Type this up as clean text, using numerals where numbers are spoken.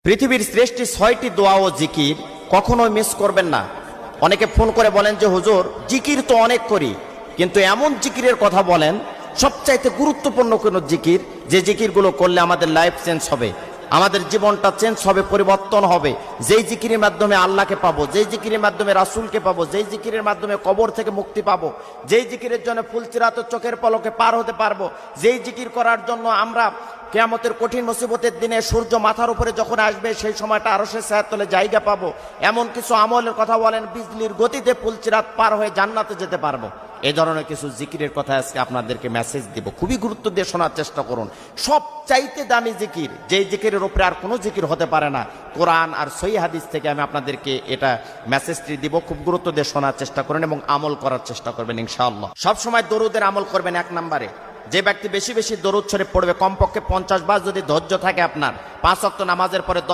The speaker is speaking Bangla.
পৃথিবীর শ্রেষ্ঠ ৬টি দোয়া ও জিকির কখনোই মিস করবেন না। অনেকে ফোন করে বলেন যে হুজুর জিকির তো অনেক করি, কিন্তু এমন জিকিরের কথা বলেন সবচাইতে গুরুত্বপূর্ণ কোনো জিকির, যে জিকিরগুলো করলে আমাদের লাইফ চেঞ্জ হবে, আমাদের জীবনটা চেঞ্জ হবে, পরিবর্তন হবে। যেই জিকিরের মাধ্যমে আল্লাহকে পাবো, যেই জিকিরের মাধ্যমে রাসূলকে পাবো, যেই জিকিরের মাধ্যমে কবর থেকে মুক্তি পাবো, যেই জিকিরের জন্য ফুলচিরাত চোখের পলকে পার হতে পারবো, যেই জিকির করার জন্য আমরা কিয়ামতের কঠিন মুসিবতের দিনে সূর্য মাথার উপরে যখন আসবে সেই সময়টা আরশের ছায়ার তলে জায়গা পাবো। এমন কিছু আমলের কথা বলেন বিজলির গতিতে ফুলচিরাত পার হয়ে জান্নাতে যেতে পারবো। এই ধরনের কিছু জিকিরের কথা আজকে আপনাদেরকে মেসেজ দিব, খুবই গুরুত্ব দিয়ে শোনার চেষ্টা করুন। সবচাইতে দামি জিকির, যেই জিকিরের উপরে আর কোনো জিকির হতে পারে না, কোরআন আর সহিহ হাদিস থেকে আমি আপনাদেরকে এটা মেসেজটি দিব। খুব গুরুত্ব দিয়ে শোনার চেষ্টা করুন এবং আমল করার চেষ্টা করবেন ইনশাআল্লাহ। সবসময় দরুদের আমল করবেন। 1 নম্বরে, যে ব্যক্তি বেশি বেশি দরুদ শরীফ পড়বে, কমপক্ষে 50 বার যদি ধৈর্য থাকে আপনার, 5 ওয়াক্ত নামাজের পরে